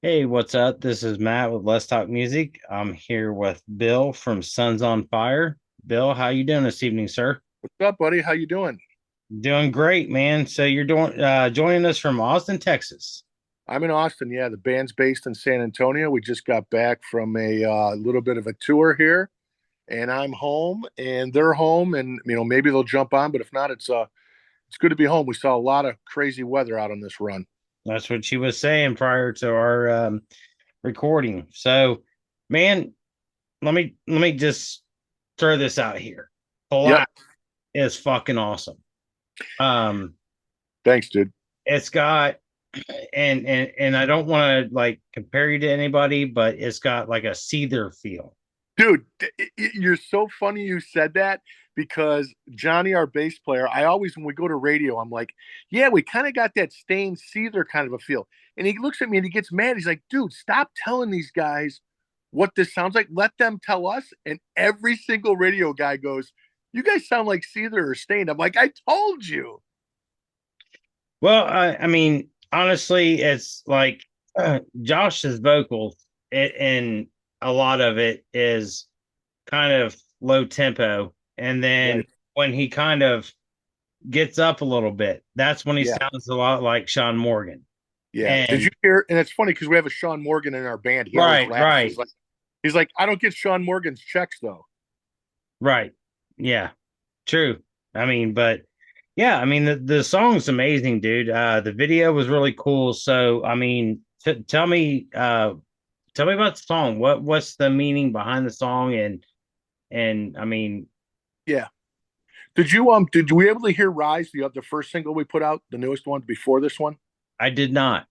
Hey, what's up? This is Matt with Let's Talk Music. I'm here with Bill from Sons on Fire. Bill, how you doing this evening, sir? What's up, buddy? How you doing? Doing great, man. So you're doing joining us from Austin, Texas. I'm in Austin. Yeah, the band's based in San Antonio. We just got back from a little bit of a tour here, and I'm home, and they're home, and maybe they'll jump on, but if not, it's good to be home. We saw a lot of crazy weather out on this run. That's what she was saying prior to our recording. So, man, let me just throw this out here. Yep. Collapse is fucking awesome. Um, Thanks, dude. it's got and I don't want to like compare you to anybody, but it's got like a Seether feel. Dude, you're so funny you said that because Johnny, our bass player, I always, when we go to radio, I'm like, yeah, we kind of got that stained Seether kind of a feel. And he looks at me and he gets mad. He's like, dude, stop telling these guys what this sounds like. Let them tell us. And every single radio guy goes, you guys sound like Seether or Stained. I'm like, I told you. Well, I mean, honestly, it's like Josh's vocals, and a lot of it is kind of low tempo. And then Right. when he kind of gets up a little bit, that's when he Yeah. sounds a lot like Sean Morgan. Yeah. Did And you hear? And it's funny because we have a Sean Morgan in our band. He always right, laughs. right, He's like, I don't get Sean Morgan's checks though. right. Yeah, true. I mean, but yeah, I mean the song's amazing, dude. The video was really cool. So, I mean, tell me about the song. What's the meaning behind the song? And I mean, Yeah. Did you were able to hear Rise, the first single we put out, the newest one before this one? I did not.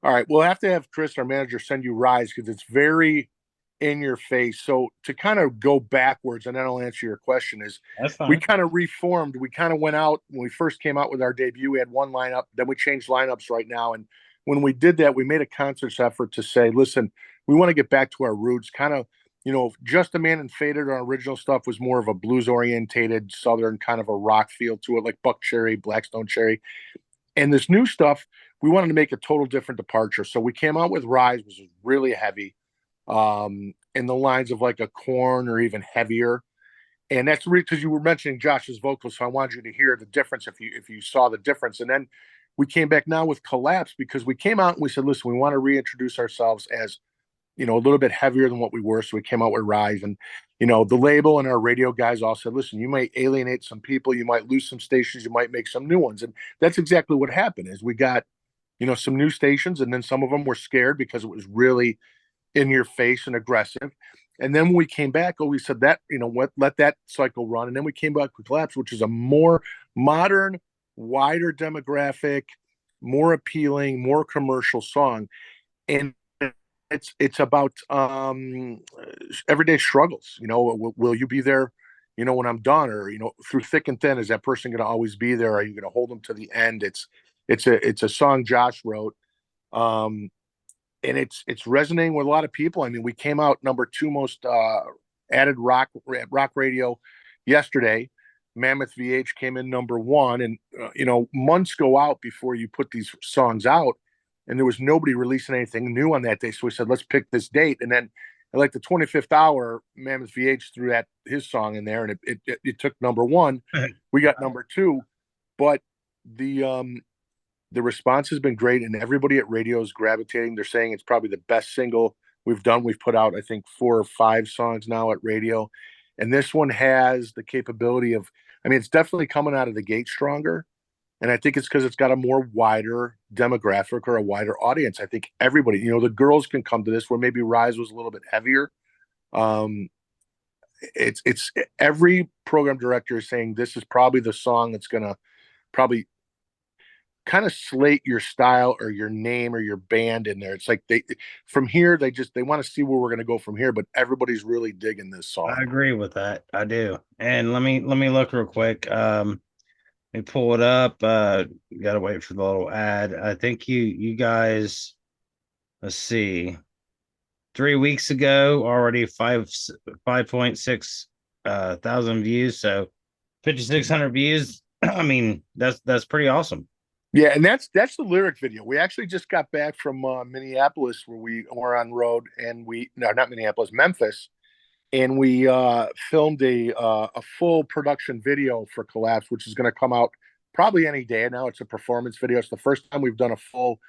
All right, we'll have to have Chris, our manager, send you Rise because it's very in your face. So to kind of go backwards, and then I'll answer your question, is That's we fine. kind of reformed. We kind of went out when we first came out with our debut, we had one lineup, then we changed lineups right now. And when we did that, we made a conscious effort to say, listen, we want to get back to our roots, kind of, Just a Man and Faded, our original stuff was more of a blues orientated southern kind of a rock feel to it, like Buck Cherry, Blackstone Cherry. And this new stuff, we wanted to make a total different departure. So we came out with Rise, which was really heavy, in the lines of like a Corn or even heavier. And that's because you were mentioning Josh's vocals, so I wanted you to hear the difference if you saw the difference. And then we came back now with Collapse because we came out and we said, listen, we want to reintroduce ourselves as a little bit heavier than what we were. So we came out with Rise. And, the label and our radio guys all said, listen, you might alienate some people, you might lose some stations, you might make some new ones. And that's exactly what happened is we got, some new stations, and then some of them were scared because it was really in your face and aggressive. And then when we came back, we said that, what, let that cycle run. And then we came back with Collapse, which is a more modern, wider demographic, more appealing, more commercial song. And it's about everyday struggles. Will you be there? When I'm done, or through thick and thin, is that person going to always be there? Are you going to hold them to the end? It's a song Josh wrote, and it's resonating with a lot of people. I mean, we came out number two most added rock radio yesterday. Mammoth VH came in number one, and months go out before you put these songs out, and there was nobody releasing anything new on that day. So we said, let's pick this date. And then at like the 25th hour, Mammoth VH threw that his song in there, and it took number one. We got number two, but the response has been great, and everybody at radio is gravitating. They're saying it's probably the best single we've done. We've put out, I think, 4 or 5 songs now at radio, and this one has the capability of. I mean, it's definitely coming out of the gate stronger. And I think it's because it's got a more wider demographic or a wider audience. I think everybody, the girls can come to this where maybe Rise was a little bit heavier. Um, it's every program director is saying this is probably the song that's gonna probably kind of slate your style or your name or your band in there. It's like they from here they want to see where we're gonna go from here, but everybody's really digging this I song. agree with that. I do. And let me look real quick. Let me pull it up. Gotta wait for the little ad. I think you guys, let's see, 3 weeks ago already 5.6 thousand views, so 5,600 views. I mean, that's pretty awesome. Yeah, and that's the lyric video. We actually just got back from Minneapolis where we were on road, and we no, not Minneapolis, Memphis, and we filmed a full production video for Collapse, which is going to come out probably any day now. It's a performance video. It's the first time we've done a full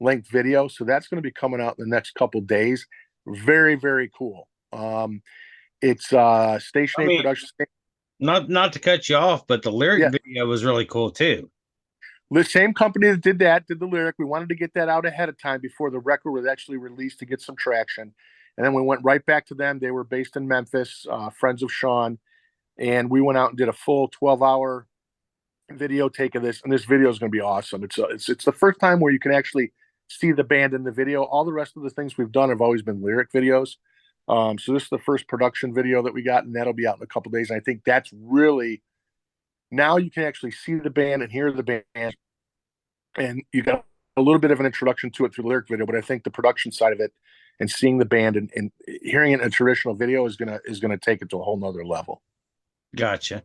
length video, so that's going to be coming out in the next couple days. Very, very cool. It's Station I A mean, production. not to cut you off, but the lyric Yeah, video was really cool too. the same company that did that did the lyric. We wanted to get that out ahead of time before the record was actually released to get some traction. And then we went right back to them. They were based in Memphis, friends of Sean. And we went out and did a full 12-hour video take of this. And this video is going to be awesome. It's the first time where you can actually see the band in the video. All the rest of the things we've done have always been lyric videos. So this is the first production video that we got, and that'll be out in a couple days. And I think that's really now you can actually see the band and hear the band, and you got a little bit of an introduction to it through the lyric video. But I think the production side of it and seeing the band and hearing it in a traditional video is gonna take it to a whole nother level. Gotcha.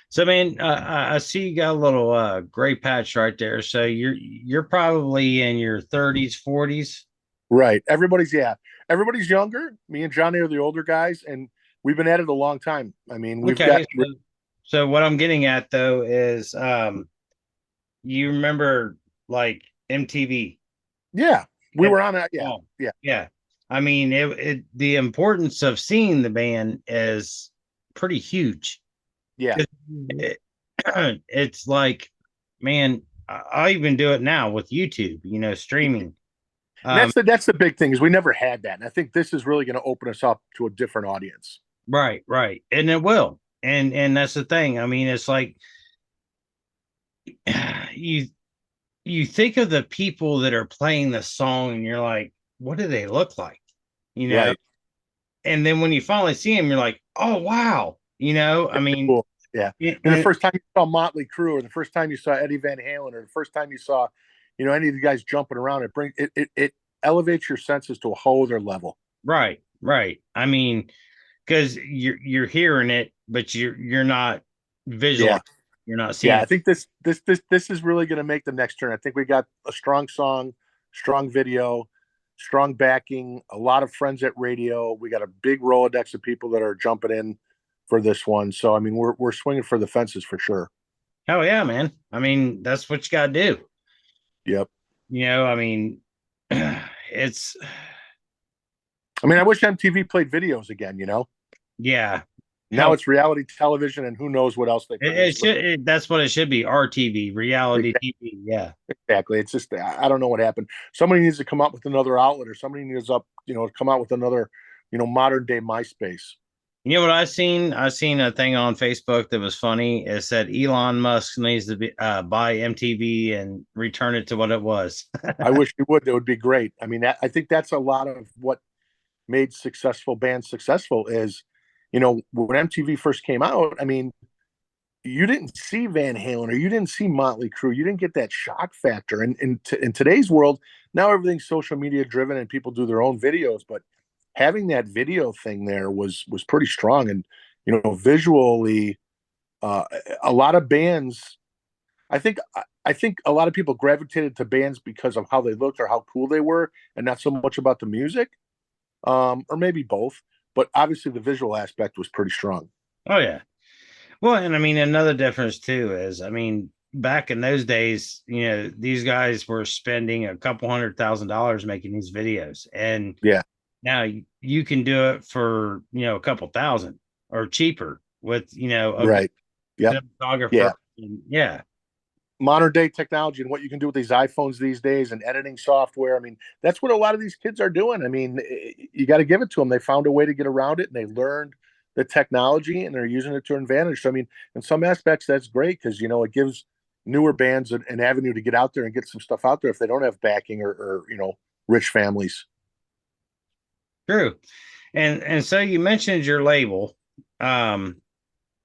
So, man, I see you got a little gray patch right there. So you're probably in your 30s, 40s. Right. Everybody's younger. Me and Johnny are the older guys, and we've been at it a long time. I mean, we've got Okay. So what I'm getting at though is you remember like MTV. yeah, we were on it. Yeah, Oh, yeah, yeah. I mean, the importance of seeing the band is pretty huge. yeah. It- it's like, man, I even do it now with YouTube, streaming. And Um, that's the big thing is we never had that, and I think this is really going to open us up to a different audience. right, right. And it will. And that's the thing. I mean, it's like you you think of the people that are playing the song and you're like, what do they look like? You know? Right. And then when you finally see them, you're like, oh wow. I mean, Cool. Yeah. And the it, first time you saw Motley Crue, or the first time you saw Eddie Van Halen, or the first time you saw, any of the guys jumping around, it elevates your senses to a whole other level. right, right. I mean, because you're hearing it, but you're not visual. Yeah. You're not seeing Yeah. I it. think this is really going to make the next turn. I think we got a strong song, strong video, strong backing, a lot of friends at radio. We got a big Rolodex of people that are jumping in for this one. So I mean, we're swinging for the fences for sure. Hell yeah, man. I mean, that's what you got to do. Yep. I mean, it's I mean, I wish MTV played videos again. yeah. Now Hell, it's reality television, and who knows what else they it produce. should. That's what it should be. RTV, reality TV. Yeah. Exactly. It's just I don't know what happened. Somebody needs to come up with another outlet, or somebody needs to come out with another, modern day MySpace. You know what I seen? I seen a thing on Facebook that was funny. It said Elon Musk needs to buy MTV and return it to what it was. I wish you would. That would be great. I mean, I think that's a lot of what made successful bands successful is, when MTV first came out. I mean, you didn't see Van Halen or you didn't see Motley Crue. You didn't get that shock factor. And in today's world, now everything's social media driven and people do their own videos. But having that video thing there was pretty strong. And visually, a lot of bands. I think a lot of people gravitated to bands because of how they looked or how cool they were, and not so much about the music, or maybe both. But obviously, the visual aspect was pretty strong. Oh yeah. Well, and I mean another difference too is I mean back in those days, these guys were spending a couple $100,000 making these videos, and Yeah. now you can do it for a couple thousand or cheaper with a Right. Yep. cinematographer. Yeah. And, yeah. Modern day technology and what you can do with these iPhones these days and editing software. I mean, that's what a lot of these kids are doing. I mean, you got to give it to them. They found a way to get around it and they learned the technology and they're using it to advantage. So, I mean, in some aspects, that's great because, it gives newer bands an avenue to get out there and get some stuff out there if they don't have backing or rich families. True. And so you mentioned your label, um,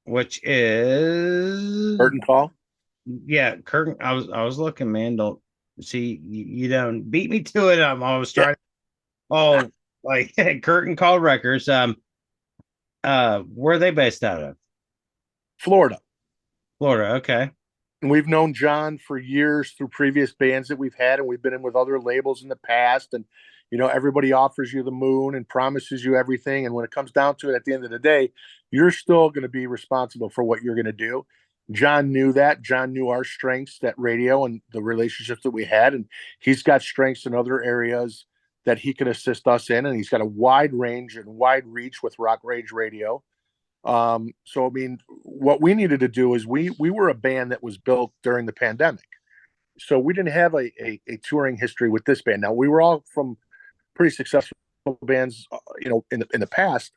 which is Curtain Call. yeah, Curtain. I was looking, man. Don't see you don't beat me to it. I was Yeah. trying. Oh, like Curtain Call Records. Where are they based out of? Florida. Florida. Okay. And we've known John for years through previous bands that we've had, and we've been in with other labels in the past. And, everybody offers you the moon and promises you everything. And when it comes down to it, at the end of the day, you're still going to be responsible for what you're going to do. John knew that. John knew our strengths at radio and the relationships that we had. And he's got strengths in other areas that he can assist us in. And he's got a wide range and wide reach with Rock Rage Radio. So I mean, what we needed to do is we were a band that was built during the pandemic. So we didn't have a touring history with this band. Now we were all from pretty successful bands, in the past,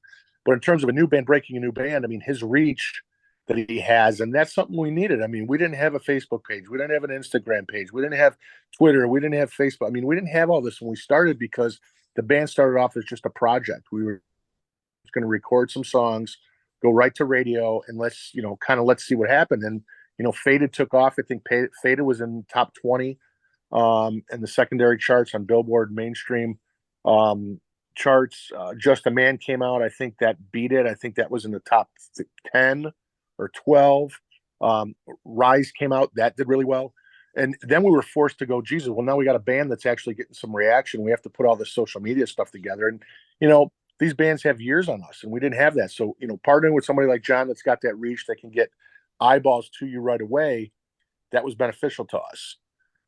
but in terms of a new band breaking a new band, I mean, his reach that he has, and that's something we needed. I mean, we didn't have a Facebook page, we didn't have an Instagram page, we didn't have Twitter, we didn't have Facebook. I mean, we didn't have all this when we started because the band started off as just a project. We were going to record some songs, go right to radio, and let's see what happened. And Faded took off. I think Faded was in top 20 in the secondary charts on Billboard mainstream charts. Just a Man came out. I think that beat it. I think that was in the top 10 or 12. Rise came out. That did really well. And then we were forced to go, Jesus, well, now we got a band that's actually getting some reaction. We have to put all this social media stuff together. And, these bands have years on us, and we didn't have that. So, partnering with somebody like John that's got that reach that can get eyeballs to you right away, that was beneficial to us.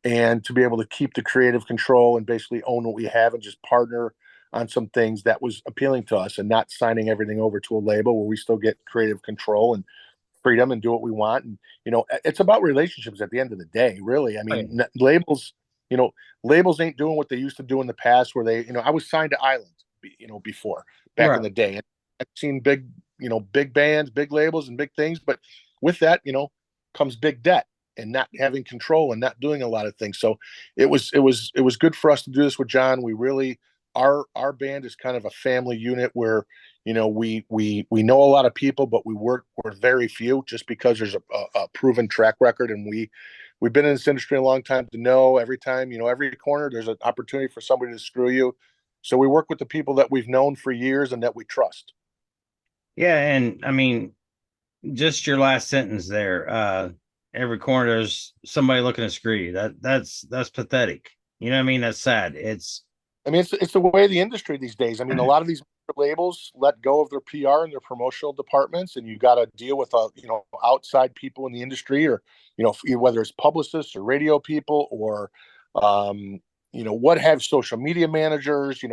And to be able to keep the creative control and basically own what we have and just partner on some things, that was appealing to us, and not signing everything over to a label where we still get creative control and freedom and do what we want. And, it's about relationships at the end of the day, really. I mean, Right. labels ain't doing what they used to do in the past where they, I was signed to Island, before, back in Right. the day. And I've seen big bands, big labels, and big things, but with that, comes big debt and not having control and not doing a lot of things. So it was good for us to do this with John. We really, our band is kind of a family unit where, we know a lot of people, but we work with very few, just because there's a proven track record, and we've been in this industry a long time to know every time, every corner there's an opportunity for somebody to screw you. So we work with the people that we've known for years and that we trust. Yeah, and I mean, just your last sentence there. Every corner there's somebody looking to screw you. That's pathetic. You know what I mean? That's sad. It's I mean, it's the way of the industry these days. I mean, a lot of these labels let go of their PR and their promotional departments, and you got to deal with outside people in the industry, or whether it's publicists or radio people, or what have social media managers.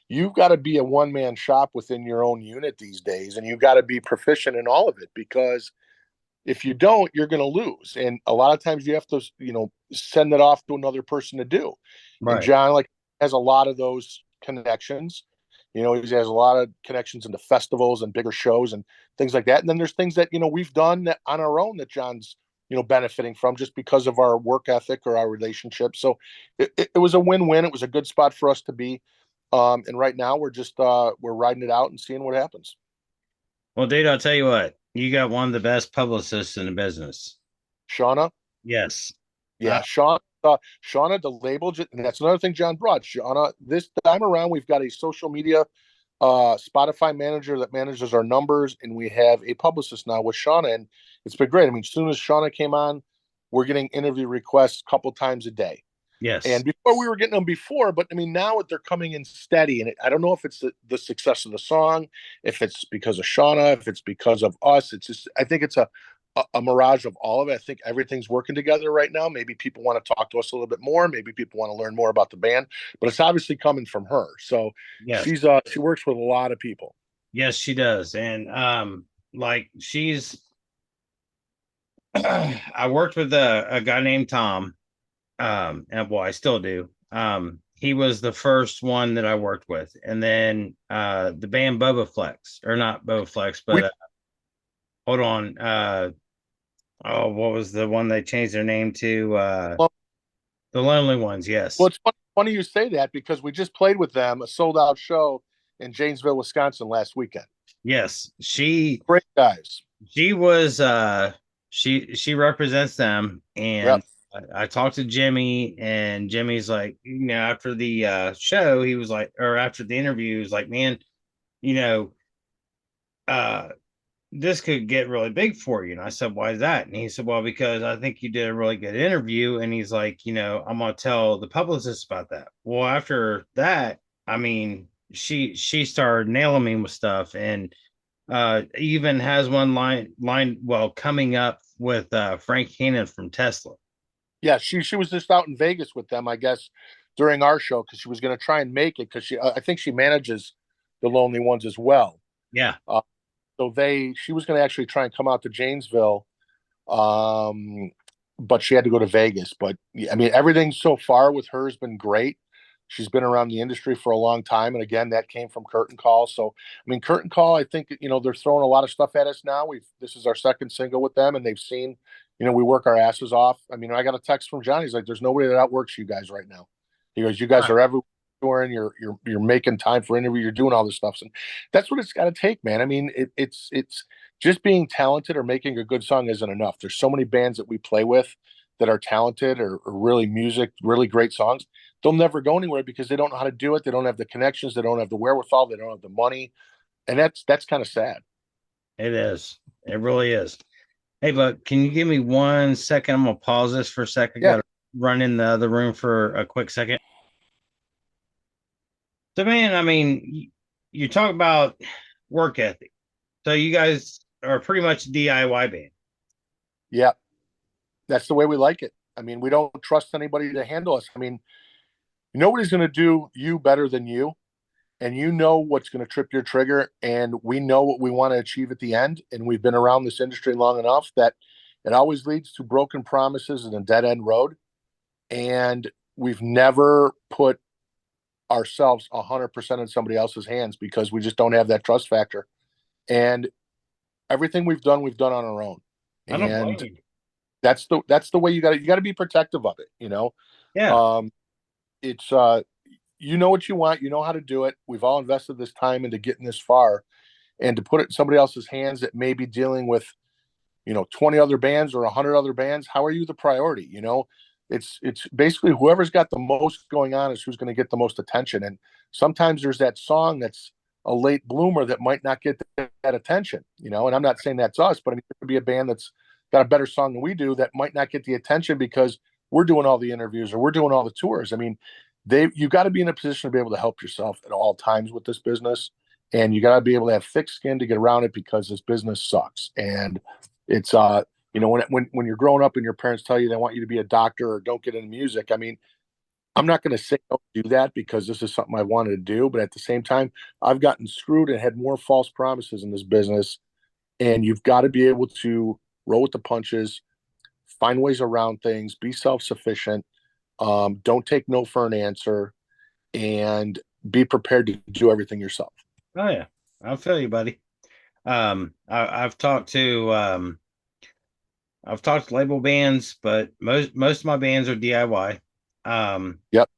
You've got to be a one man shop within your own unit these days, and you've got to be proficient in all of it, because if you don't, you're going to lose. And a lot of times you have to, send it off to another person to do. And right. John, like, has a lot of those connections. He has a lot of connections into festivals and bigger shows and things like that. And then there's things that, we've done that on our own that John's, benefiting from, just because of our work ethic or our relationship. So it was a win-win. It was a good spot for us to be. And right now we're just, we're riding it out and seeing what happens. Well, dude, I'll tell you what, you got one of the best publicists in the business. Shauna. Yes. Yeah, Shauna, the label, and that's another thing John brought. Shauna, this time around, we've got a social media Spotify manager that manages our numbers, and we have a publicist now with Shauna, and it's been great. I mean, as soon as Shauna came on, we're getting interview requests a couple times a day. Yes. And before, we were getting them before, but I mean, now they're coming in steady. And I don't know if it's the success of the song, if it's because of Shauna, if it's because of us. It's just, I think it's a mirage of all of it. I think everything's working together right now. Maybe people want to talk to us a little bit more. Maybe people want to learn more about the band, but it's obviously coming from her. So Yes. she works with a lot of people. Yes, she does. And like she's I worked with a guy named Tom. And well, I still do. He was the first one that I worked with. And then the band Boba Flex, or not Boba Flex, We but hold on. Oh, what was the one they changed their name to? well, The Lonely Ones, yes. it's funny you say that, because we just played with them, a sold out show in Janesville, Wisconsin last weekend. Yes. She Great guys. she was she represents them. And Yep. I talked to Jimmy, and Jimmy's like, after the show, he was like, or after the interview, he was like, man, you know, uh this could get really big for you. And I said, why is that? And he said, well, because I think you did a really good interview. And he's like, I'm gonna tell the publicist about that. Well, after that, I mean, she started nailing me with stuff, and even has one line well coming up with Frank Hannon from Tesla. Yeah, she was just out in Vegas with them, I guess, during our show because she was going to try and make it because I think she manages the Lonely Ones as well. Yeah. So she was going to actually try and come out to Janesville, um, but she had to go to Vegas. But I mean, everything so far with her has been great. She's been around the industry for a long time, and again, that came from Curtain Call. So, I mean, Curtain Call, I think they're throwing a lot of stuff at us now. This is our second single with them, and they've seen, we work our asses off. I mean, I got a text from Johnny. He's like, "There's nobody that outworks you guys right now." He goes, "You guys are everywhere, and you're making time for interview. You're doing all this stuff, and that's what it's got to take, man. I mean, it's just being talented or making a good song isn't enough. There's so many bands that we play with that are talented or really really great songs. They'll never go anywhere because they don't know how to do it. They don't have the connections. They don't have the wherewithal. They don't have the money, and that's kind of sad. It is. It really is. Hey, but can you give me 1 second? I'm gonna pause this for a second. Yeah, Got to run in the other room for a quick second. So, man, I mean, you talk about work ethic. So, you guys are pretty much a DIY band. yeah, that's the way we like it. I mean, we don't trust anybody to handle us. I mean, nobody's going to do you better than you, and you know what's going to trip your trigger, and we know what we want to achieve at the end, and we've been around this industry long enough that it always leads to broken promises and a dead end road. And we've never put ourselves 100% in somebody else's hands because we just don't have that trust factor. And everything we've done on our own. I don't blame And you. that's the way you got to be protective of it. Yeah. Um it's you know what you want, you know how to do it. We've all invested this time into getting this far, and to put it in somebody else's hands that may be dealing with 20 other bands or 100 other bands. How are you the priority? It's basically whoever's got the most going on is who's going to get the most attention. And sometimes there's that song that's a late bloomer that might not get that attention. And I'm not saying that's us, but I mean, it could be a band that's got a better song than we do that might not get the attention because we're doing all the interviews or we're doing all the tours. I mean, you got to be in a position to be able to help yourself at all times with this business, and you got to be able to have thick skin to get around it because this business sucks. And it's when you're growing up and your parents tell you they want you to be a doctor or don't get into music. I mean, I'm not going to say don't do that because this is something I wanted to do, but at the same time, I've gotten screwed and had more false promises in this business. And you've got to be able to roll with the punches, find ways around things, be self-sufficient, don't take no for an answer, and be prepared to do everything yourself. Oh yeah. I feel you, buddy. I've talked to label bands, but most of my bands are DIY. Yep.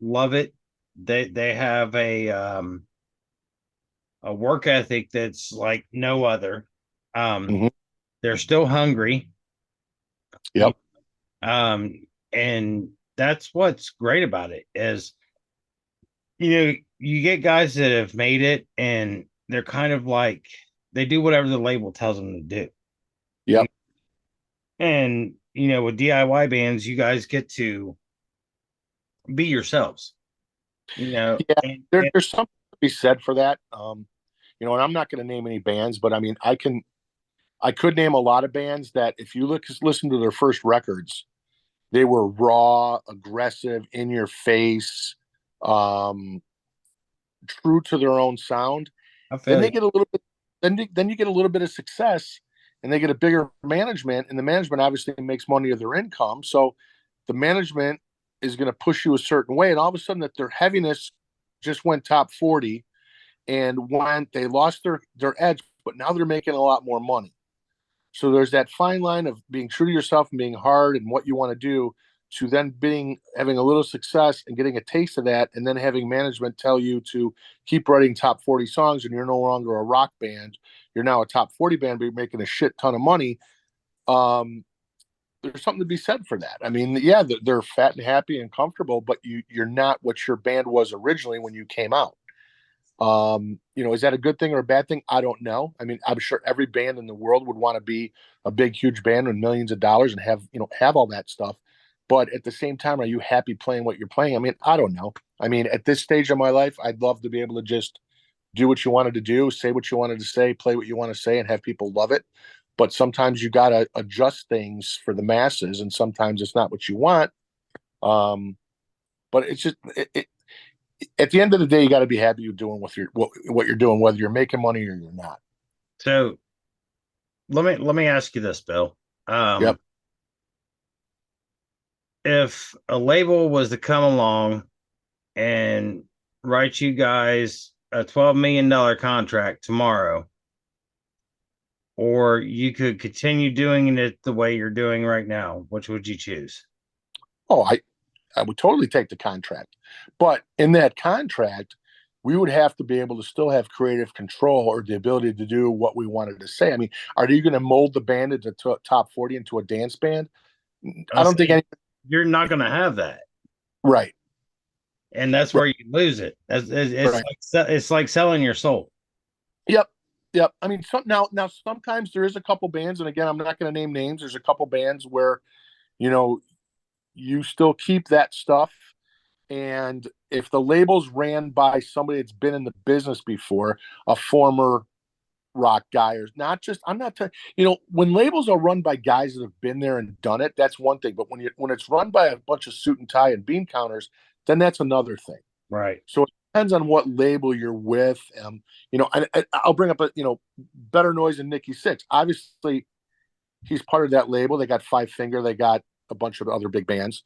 Love it. They have a work ethic that's like no other. Mm-hmm. They're still hungry. Yep. And that's what's great about it is you get guys that have made it and they're kind of like they do whatever the label tells them to do. Yep. And with DIY bands, you guys get to be yourselves. Yeah. And There's something to be said for that. And I'm not going to name any bands, but I mean, I could name a lot of bands that if you listen to their first records, they were raw, aggressive, in your face, um, true to their own sound. I Then feel they you. get a little bit, then you get a little bit of success, and they get a bigger management, and the management obviously makes money of their income. So the management is going to push you a certain way, and all of a sudden that their heaviness just went top 40, and they lost their edge, but now they're making a lot more money. So there's that fine line of being true to yourself and being hard and what you want to do, to then having a little success and getting a taste of that, and then having management tell you to keep writing top 40 songs, and you're no longer a rock band. You're now a top 40 band, but you're making a shit ton of money. There's something to be said for that. I mean, yeah, they're fat and happy and comfortable, but you're not what your band was originally when you came out. Is that a good thing or a bad thing? I don't know. I mean, I'm sure every band in the world would want to be a big, huge band with millions of dollars and have all that stuff. But at the same time, are you happy playing what you're playing? I mean, I don't know. I mean, at this stage of my life, I'd love to be able to just do what you wanted to do, say what you wanted to say, play what you want to say, and have people love it. But sometimes you got to adjust things for the masses, and sometimes it's not what you want. Um, but it's just at the end of the day, you got to be happy you're doing what you're doing, whether you're making money or you're not. So let me ask you this, Bill. Yep. If a label was to come along and write you guys a $12 million contract tomorrow, or you could continue doing it the way you're doing right now, which would you choose? Oh, I would totally take the contract, but in that contract, we would have to be able to still have creative control or the ability to do what we wanted to say. I mean, are you going to mold the band into top 40 into a dance band? I I'm don't think saying any. you're not going to have that, Right. and that's Right. where you lose it. It's Right. like selling your soul. Yep. Yep. I mean, now sometimes there is a couple bands, and again, I'm not going to name names. There's a couple bands where you know you still keep that stuff, and if the label's ran by somebody that's been in the business before, a former rock guy, or not just, I'm not when labels are run by guys that have been there and done it, that's one thing. But when it's run by a bunch of suit and tie and bean counters, then that's another thing. Right. So it depends on what label you're with. I'll bring up Better Noise and Nikki Sixx. Obviously, he's part of that label. They got Five Finger. They got a bunch of other big bands.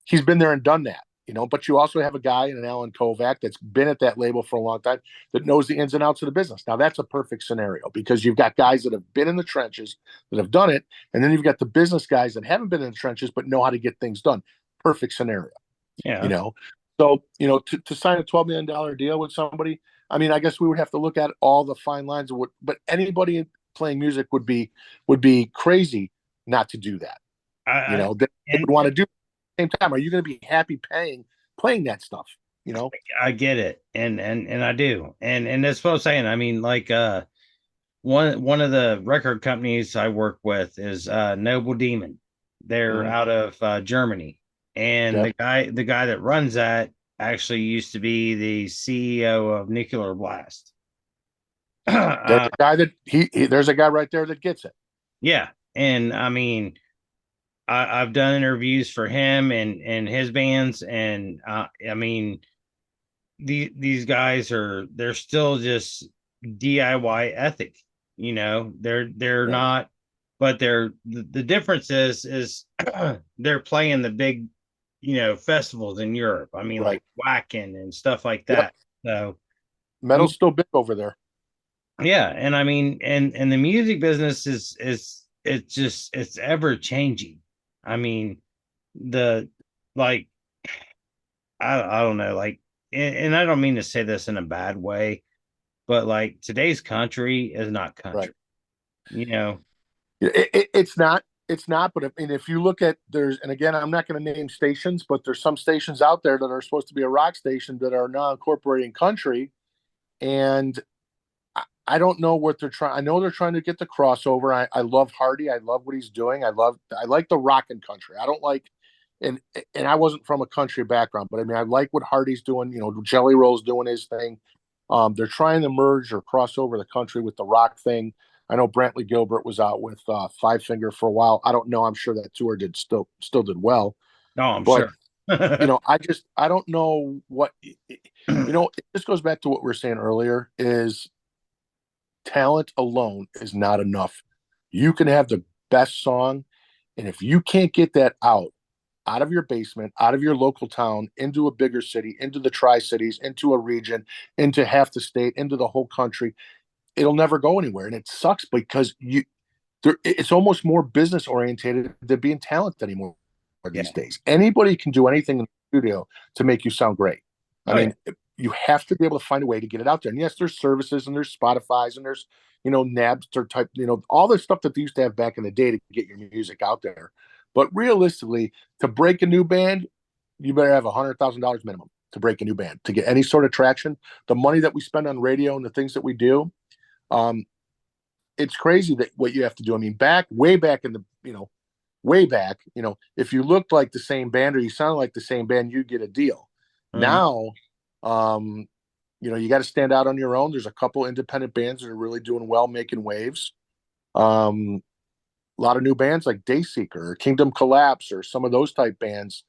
He's been there and done that. But you also have a guy in an Alan Kovac that's been at that label for a long time that knows the ins and outs of the business. Now that's a perfect scenario because you've got guys that have been in the trenches that have done it, and then you've got the business guys that haven't been in the trenches but know how to get things done. Perfect scenario. you Yeah. know. So, to sign a $12 million deal with somebody, I mean, I guess we would have to look at all the fine lines of what, but anybody playing music would be crazy not to do that. I They and would want to do at the same time. Are you going to be happy playing that stuff? You know? I get it, and I do, and that's what I'm saying. I mean, like one of the record companies I work with is Noble Demon. They're Mhm. out of Germany, and Yep. the guy that runs that actually used to be the CEO of Nuclear Blast. There's uh, a guy there's a guy right there that gets it. yeah, and I mean, I've done interviews for him and his bands, and I mean, these guys they're still just DIY ethic. They're Right. not, but the difference is they're playing the big, festivals in Europe. I mean, Right. like Wacken and stuff like Yep. that. So Metal's still big over there. yeah, and I mean, and the music business is it's ever changing. I mean, the like I don't know, like, and I don't mean to say this in a bad way, but like today's country is not Right. country, you know. It's not. It's not. But if you look at and again, I'm not going to name stations, but there's some stations out there that are supposed to be a rock station that are now incorporating country, and I don't know what they're trying. I know they're trying to get the crossover. I love Hardy. I love what he's doing. I like the rock and country. I don't like, and I wasn't from a country background, but I mean I like what Hardy's doing. Jelly Roll's doing his thing. They're trying to merge or cross over the country with the rock thing. I know Brantley Gilbert was out with Five Finger for a while. I don't know. I'm sure that tour still did well, No, I'm but sure. Yeah, I don't know what. This goes back to what we were saying earlier. Is talent alone is not enough. You can have the best song, and if you can't get that out of your basement, out of your local town, into a bigger city, into the Tri Cities, into a region, into half the state, into the whole country, it'll never go anywhere. And it sucks because it's almost more business orientated than being talented anymore these days. Anybody can do anything in the studio to make you sound great. I oh yeah, mean, you have to be able to find a way to get it out there. And yes, there's services and there's Spotify's and there's Napster type, all the stuff that they used to have back in the day to get your music out there. But realistically, to break a new band, you better have $100,000 minimum. to break a new band, to get any sort of traction. The money that we spend on radio and the things that we do, um, it's crazy that what you have to do. I mean, way back in the, way back, if you looked like the same band or you sounded like the same band, you'd get a deal. Mhm. Now, you got to stand out on your own. There's a couple independent bands that are really doing well, making waves. A lot of new bands like Dayseeker or Kingdom Collapse or some of those type bands.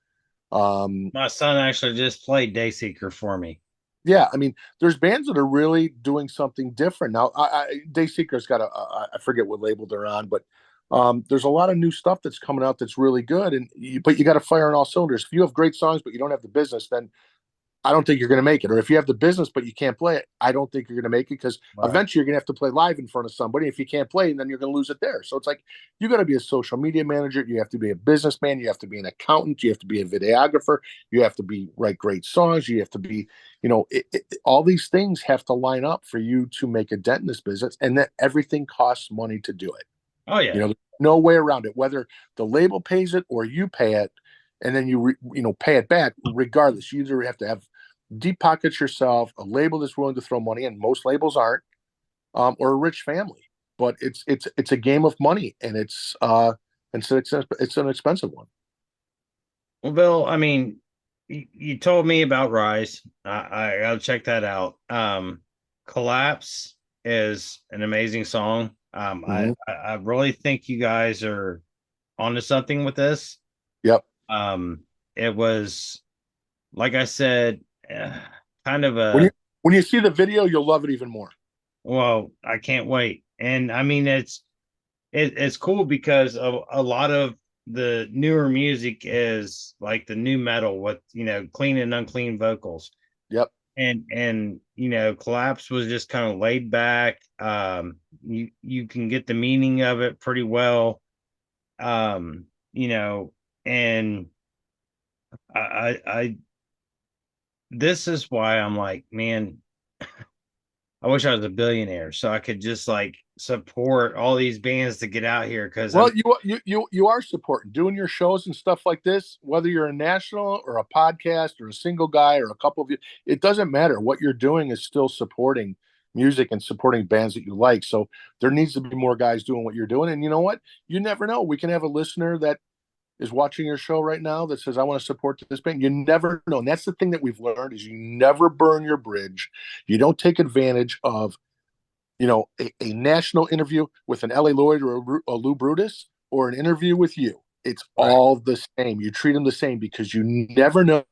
Um, My son actually just played Dayseeker for me. yeah, I mean, there's bands that are really doing something different now. Dayseeker's got I forget what label they're on, but there's a lot of new stuff that's coming out that's really good. But you got to fire on all cylinders. If you have great songs but you don't have the business, then I don't think you're going to make it. Or if you have the business but you can't play it, I don't think you're going to make it, because Right. eventually you're going to have to play live in front of somebody. If you can't play, then you're going to lose it there. So it's like you got to be a social media manager. You have to be a businessman. You have to be an accountant. You have to be a videographer. You have to write great songs. You have to be, all these things have to line up for you to make a dent in this business, and that everything costs money to do it. Oh yeah. There's no way around it. Whether the label pays it or you pay it, and then pay it back. Regardless, you either have to have deep pockets yourself, a label that's willing to throw money, and most labels aren't, or a rich family. But it's a game of money, and it's an expensive one. Well, Bill, I mean, you told me about Rise. I gotta check that out. Collapse is an amazing song. Mm-hmm. I really think you guys are onto something with this. Yep. It was, like I said, kind of When you a, when you see the video, you'll love it even more. well, I can't wait. And I mean, it's cool because a lot of the newer music is like the new metal with, clean and unclean vocals. Yep. And Collapse was just kind of laid back. You can get the meaning of it pretty well. um and I this is why I'm like, man, I wish I was a billionaire so I could just like support all these bands to get out here, because I'm Well, you are supporting doing your shows and stuff like this, whether you're a national or a podcast or a single guy or a couple of you. It doesn't matter. What you're doing is still supporting music and supporting bands that you like. So there needs to be more guys doing what you're doing. And you know what? You never know. We can have a listener that is watching your show right now that says, I want to support this band. You never know. And that's the thing that we've learned, is you never burn your bridge. You don't take advantage of, a national interview with an L.A. Lloyd or a Lou Brutus, or an interview with you. It's right. all the same. You treat them the same, because you never know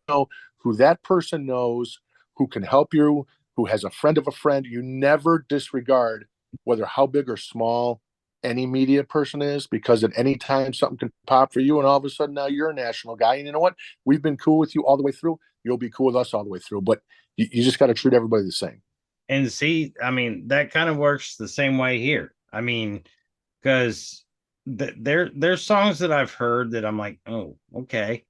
who that person knows, who can help you, who has a friend of a friend. You never disregard whether how big or small any media person is, because at any time something can pop for you, and all of a sudden now you're a national guy. And you know what? We've been cool with you all the way through. You'll be cool with us all the way through. But you just got to treat everybody the same. And see, I mean, that kind of works the same way here. I mean, because there's songs that I've heard that I'm like, oh, okay,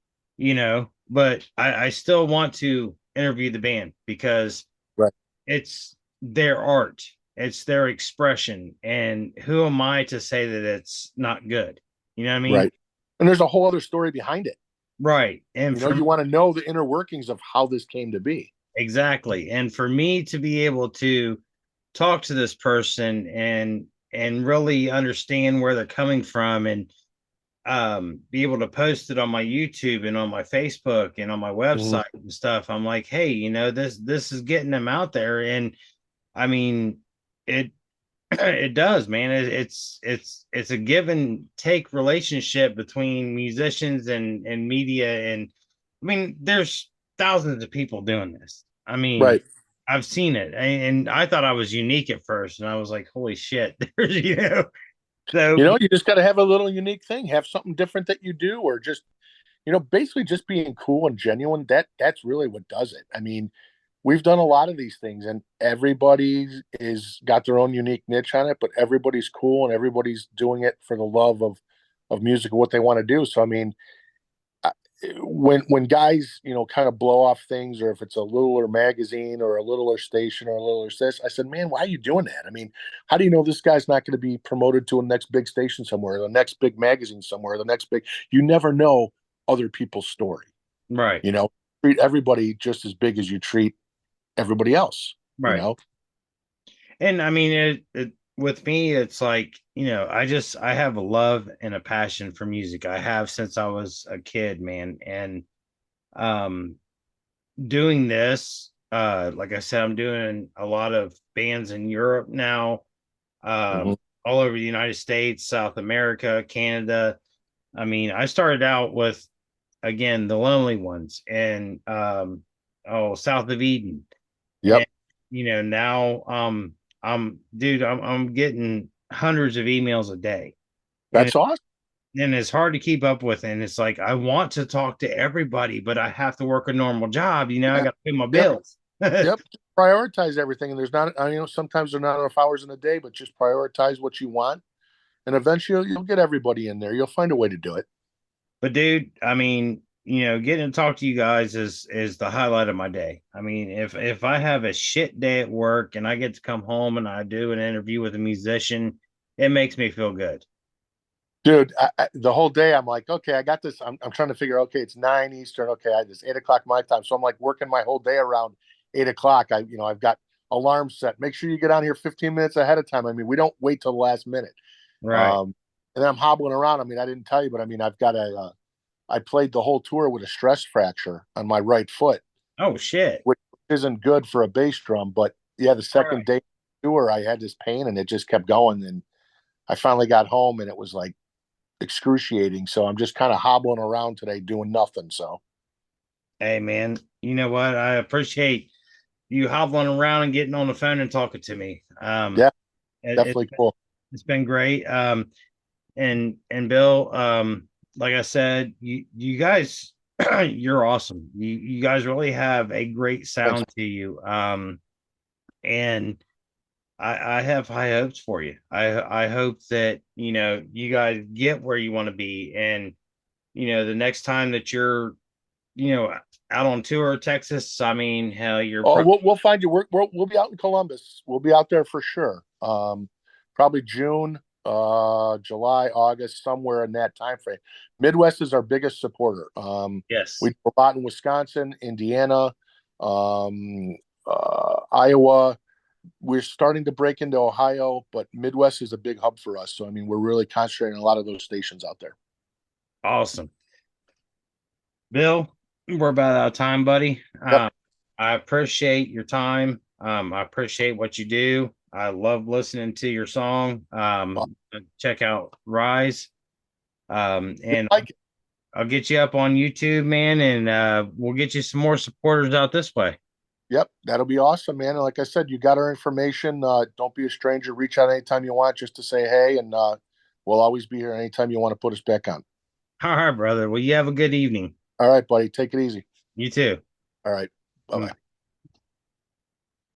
but I still want to interview the band because Right. it's their art, it's their expression, and who am I to say that it's not good? You know what I mean? Right. And there's a whole other story behind it. Right. And You want to know the inner workings of how this came to be. exactly. And for me to be able to talk to this person and really understand where they're coming from, and be able to post it on my YouTube and on my Facebook and on my Mhm. website and stuff. I'm like, hey, this is getting them out there. And I mean, it it does, man. It's a give and take relationship between musicians and media. And I mean, there's thousands of people doing this. I mean, Right. I've seen it, and I thought I was unique at first, and I was like, holy shit, there's so You just got to have a little unique thing, have something different that you do, or just, basically just being cool and genuine. That's really what does it. I mean, we've done a lot of these things, and everybody is got their own unique niche on it, but everybody's cool and everybody's doing it for the love of music and what they want to do. So I mean, when guys kind of blow off things, or if it's a littler magazine or a littler station or a littler this, I said, man, why are you doing that? I mean, how do you know this guy's not going to be promoted to a next big station somewhere, the next big magazine somewhere, the next big, you never know other people's story, right. you know treat everybody just as big as you treat everybody else, you Right. know? And I mean, with me, it's like, I have a love and a passion for music. I have since I was a kid, man. And um, doing this, like I said, I'm doing a lot of bands in Europe now, Mhm. all over the United States, South America, Canada. I mean, I started out with, again, the Lonely Ones and, South of Eden. Yep. And now, I'm getting hundreds of emails a day, and That's awesome. it's hard to keep up with. And it's like I want to talk to everybody, but I have to work a normal job. I Yeah. got to pay my Yep. bills. Yep. Prioritize everything. And there's not, sometimes there's not enough hours in a day, but just prioritize what you want. And eventually you'll get everybody in there. You'll find a way to do it. But dude, I mean, getting to talk to you guys is the highlight of my day. I mean, if I have a shit day at work and I get to come home and I do an interview with a musician, it makes me feel good. Dude, the whole day I'm like, okay, I got this. I'm trying to figure, okay, it's 9 Eastern. Okay, it's 8 o'clock my time. So I'm like working my whole day around 8 o'clock. I've got alarms set. Make sure you get on here 15 minutes ahead of time. I mean, we don't wait till the last minute. Right. And then I'm hobbling around. I mean, I didn't tell you, but I mean, I played the whole tour with a stress fracture on my right foot, Oh shit. which isn't good for a bass drum. But yeah, the All right. second day tour, I had this pain and it just kept going. And I finally got home and it was like excruciating. So I'm just kind of hobbling around today doing nothing. So Hey man, you know what? I appreciate you hobbling around and getting on the phone and talking to me. yeah, It, definitely cool. it's been great. And Bill, like I said, you guys, you're awesome. You guys really have a great Thanks. sound to you. And I have high hopes for you. I hope that you guys get where you want to be, and the next time that you're you know out on tour of Texas, I mean, hell, you're Oh, probably we'll find you. We'll be out in Columbus. We'll be out there for sure. Probably June, July, August, somewhere in that time frame. Midwest is our biggest supporter. We yes. do a lot in Wisconsin, Indiana, Iowa. We're starting to break into Ohio, but Midwest is a big hub for us. So I mean, we're really concentrating on a lot of those stations out there. Awesome. Bill, we're about out of time, buddy. Yep. I appreciate your time. I appreciate what you do. I love listening to your song. Check out Rise. And Like, I'll get you up on YouTube, man, and we'll get you some more supporters out this way. yep, that'll be awesome, man. And like I said, you got our information. Don't be a stranger. Reach out anytime you want just to say hey, and we'll always be here anytime you want to put us back on. All right, brother. Well, you have a good evening. All right, buddy. Take it easy. You too. All right. Bye bye.